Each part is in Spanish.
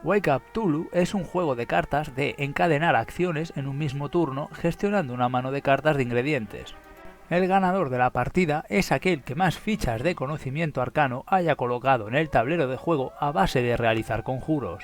Wake Up Tulu es un juego de cartas de encadenar acciones en un mismo turno gestionando una mano de cartas de ingredientes. El ganador de la partida es aquel que más fichas de conocimiento arcano haya colocado en el tablero de juego a base de realizar conjuros.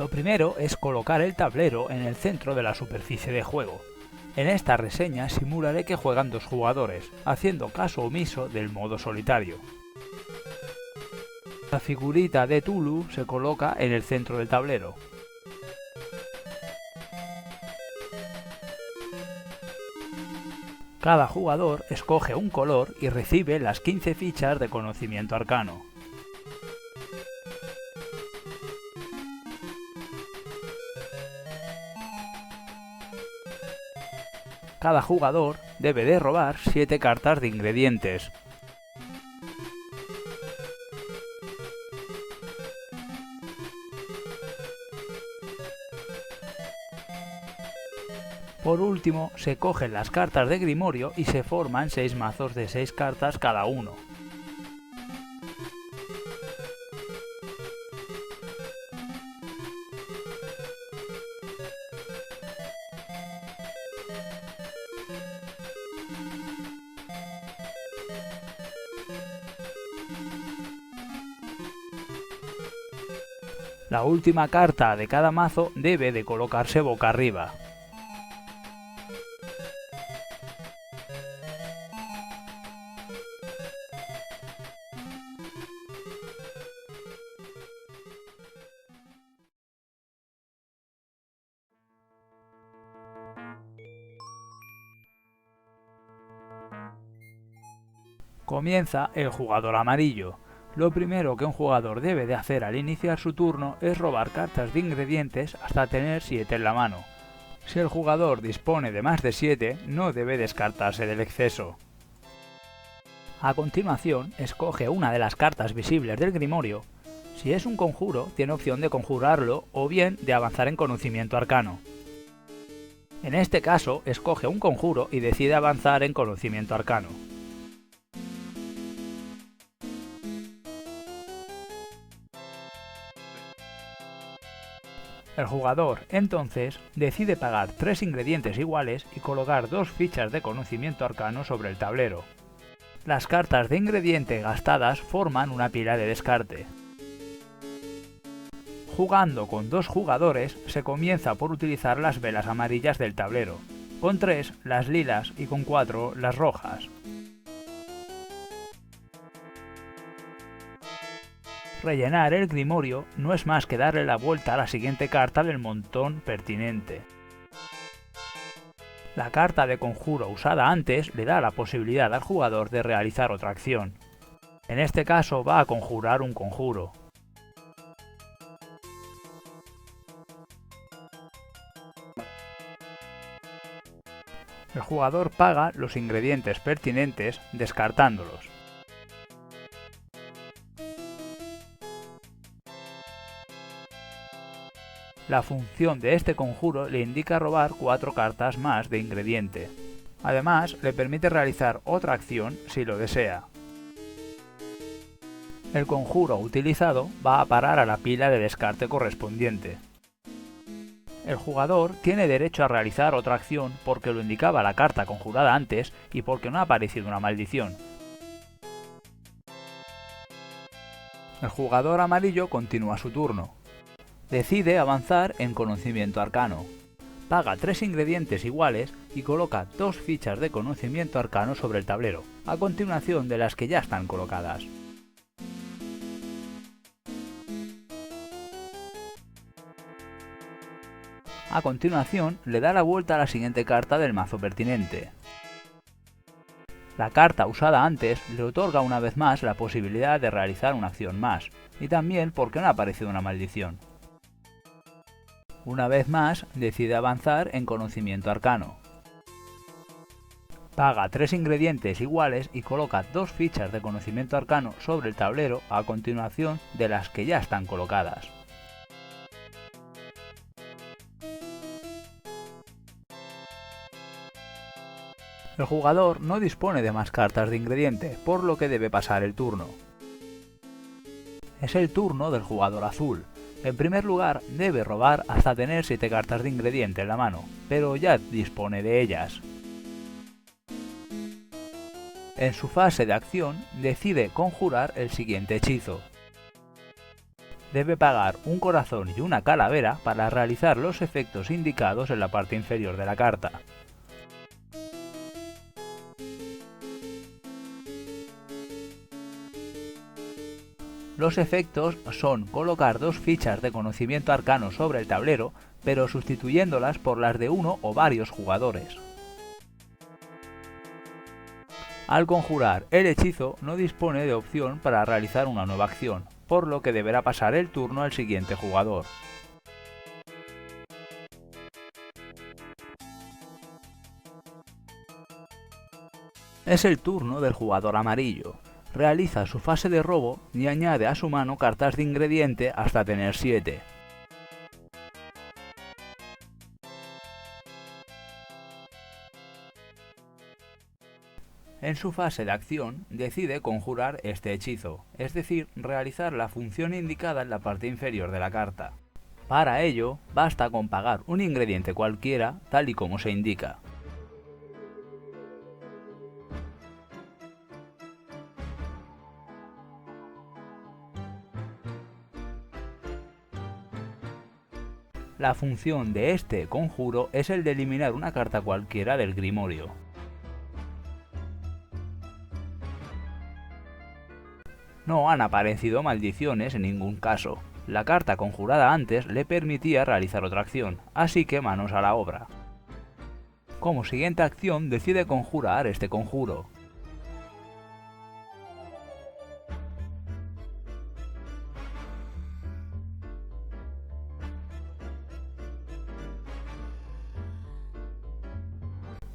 Lo primero es colocar el tablero en el centro de la superficie de juego. En esta reseña simularé que juegan dos jugadores, haciendo caso omiso del modo solitario. La figurita de Tulu se coloca en el centro del tablero. Cada jugador escoge un color y recibe las 15 fichas de conocimiento arcano. Cada jugador debe de robar 7 cartas de ingredientes. Por último, se cogen las cartas de Grimorio y se forman 6 mazos de 6 cartas cada uno. La última carta de cada mazo debe de colocarse boca arriba. Comienza el jugador amarillo. Lo primero que un jugador debe de hacer al iniciar su turno es robar cartas de ingredientes hasta tener 7 en la mano. Si el jugador dispone de más de 7, no debe descartarse del exceso. A continuación, escoge una de las cartas visibles del Grimorio. Si es un conjuro, tiene opción de conjurarlo o bien de avanzar en conocimiento arcano. En este caso, escoge un conjuro y decide avanzar en conocimiento arcano. El jugador, entonces, decide pagar 3 ingredientes iguales y colocar 2 fichas de conocimiento arcano sobre el tablero. Las cartas de ingrediente gastadas forman una pila de descarte. Jugando con 2 jugadores, se comienza por utilizar las velas amarillas del tablero, con 3 las lilas y con 4 las rojas. Rellenar el grimorio no es más que darle la vuelta a la siguiente carta del montón pertinente. La carta de conjuro usada antes le da la posibilidad al jugador de realizar otra acción. En este caso va a conjurar un conjuro. El jugador paga los ingredientes pertinentes descartándolos. La función de este conjuro le indica robar 4 cartas más de ingrediente. Además, le permite realizar otra acción si lo desea. El conjuro utilizado va a parar a la pila de descarte correspondiente. El jugador tiene derecho a realizar otra acción porque lo indicaba la carta conjurada antes y porque no ha aparecido una maldición. El jugador amarillo continúa su turno. Decide avanzar en conocimiento arcano. Paga 3 ingredientes iguales y coloca 2 fichas de conocimiento arcano sobre el tablero, a continuación de las que ya están colocadas. A continuación, le da la vuelta a la siguiente carta del mazo pertinente. La carta usada antes le otorga una vez más la posibilidad de realizar una acción más, y también porque no ha aparecido una maldición. Una vez más, decide avanzar en conocimiento arcano. Paga 3 ingredientes iguales y coloca 2 fichas de conocimiento arcano sobre el tablero a continuación de las que ya están colocadas. El jugador no dispone de más cartas de ingrediente, por lo que debe pasar el turno. Es el turno del jugador azul. En primer lugar, debe robar hasta tener 7 cartas de ingrediente en la mano, pero ya dispone de ellas. En su fase de acción, decide conjurar el siguiente hechizo. Debe pagar un corazón y una calavera para realizar los efectos indicados en la parte inferior de la carta. Los efectos son colocar 2 fichas de conocimiento arcano sobre el tablero, pero sustituyéndolas por las de uno o varios jugadores. Al conjurar el hechizo no dispone de opción para realizar una nueva acción, por lo que deberá pasar el turno al siguiente jugador. Es el turno del jugador amarillo. Realiza su fase de robo y añade a su mano cartas de ingrediente hasta tener 7. En su fase de acción decide conjurar este hechizo, es decir, realizar la función indicada en la parte inferior de la carta. Para ello, basta con pagar un ingrediente cualquiera, tal y como se indica. La función de este conjuro es el de eliminar una carta cualquiera del grimorio. No han aparecido maldiciones en ningún caso. La carta conjurada antes le permitía realizar otra acción, así que manos a la obra. Como siguiente acción decide conjurar este conjuro.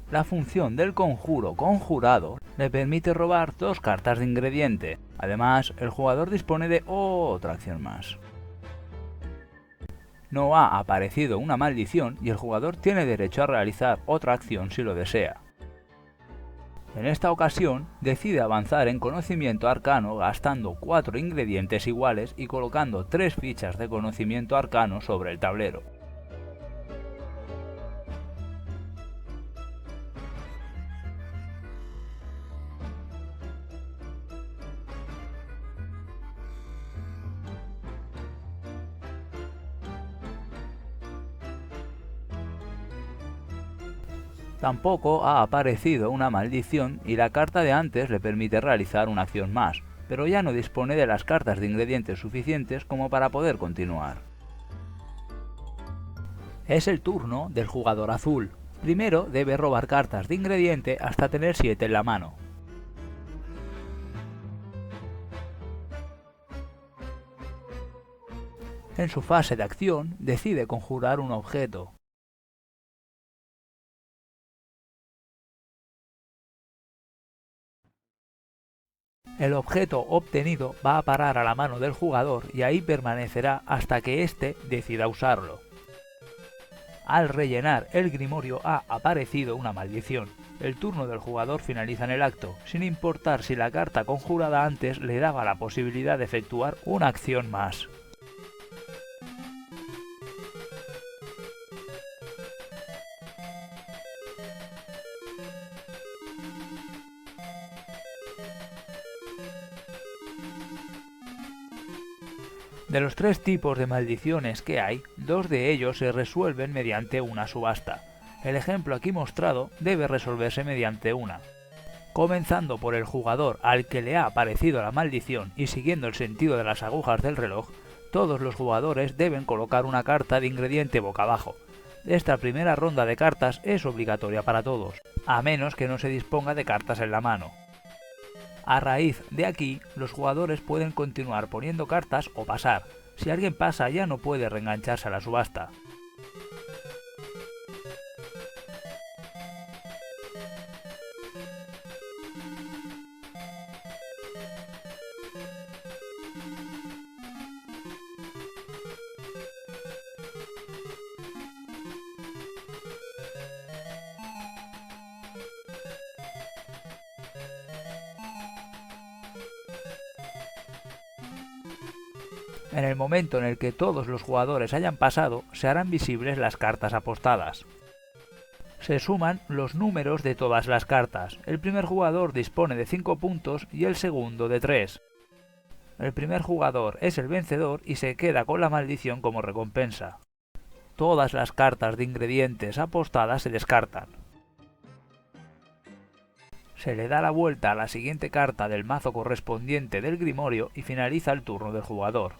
La función del conjuro conjurado le permite robar 2 cartas de ingrediente. Además, el jugador dispone de otra acción más. No ha aparecido una maldición y el jugador tiene derecho a realizar otra acción si lo desea. En esta ocasión, decide avanzar en conocimiento arcano gastando 4 ingredientes iguales y colocando 3 fichas de conocimiento arcano sobre el tablero. Tampoco ha aparecido una maldición y la carta de antes le permite realizar una acción más, pero ya no dispone de las cartas de ingredientes suficientes como para poder continuar. Es el turno del jugador azul. Primero debe robar cartas de ingrediente hasta tener 7 en la mano. En su fase de acción decide conjurar un objeto. El objeto obtenido va a parar a la mano del jugador y ahí permanecerá hasta que éste decida usarlo. Al rellenar el grimorio ha aparecido una maldición. El turno del jugador finaliza en el acto, sin importar si la carta conjurada antes le daba la posibilidad de efectuar una acción más. De los 3 tipos de maldiciones que hay, 2 de ellos se resuelven mediante una subasta. El ejemplo aquí mostrado debe resolverse mediante una. Comenzando por el jugador al que le ha aparecido la maldición y siguiendo el sentido de las agujas del reloj, todos los jugadores deben colocar una carta de ingrediente boca abajo. Esta primera ronda de cartas es obligatoria para todos, a menos que no se disponga de cartas en la mano. A raíz de aquí, los jugadores pueden continuar poniendo cartas o pasar. Si alguien pasa ya no puede reengancharse a la subasta. En el momento en el que todos los jugadores hayan pasado, se harán visibles las cartas apostadas. Se suman los números de todas las cartas. El primer jugador dispone de 5 puntos y el segundo de 3. El primer jugador es el vencedor y se queda con la maldición como recompensa. Todas las cartas de ingredientes apostadas se descartan. Se le da la vuelta a la siguiente carta del mazo correspondiente del grimorio y finaliza el turno del jugador.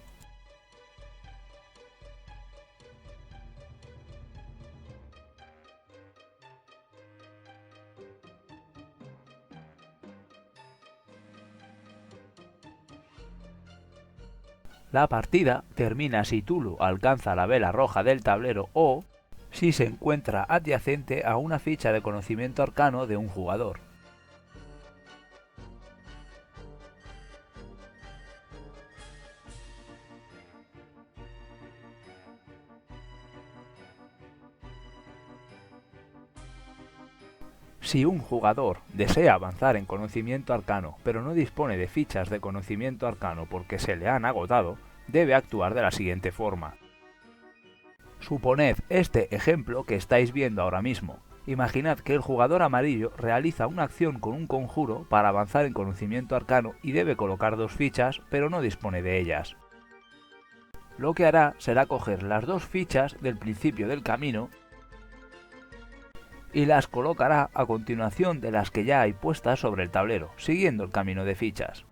La partida termina si Tulu alcanza la vela roja del tablero o si se encuentra adyacente a una ficha de conocimiento arcano de un jugador. Si un jugador desea avanzar en conocimiento arcano, pero no dispone de fichas de conocimiento arcano porque se le han agotado, debe actuar de la siguiente forma. Suponed este ejemplo que estáis viendo ahora mismo. Imaginad que el jugador amarillo realiza una acción con un conjuro para avanzar en conocimiento arcano y debe colocar 2 fichas, pero no dispone de ellas. Lo que hará será coger las 2 fichas del principio del camino y las colocará a continuación de las que ya hay puestas sobre el tablero, siguiendo el camino de fichas.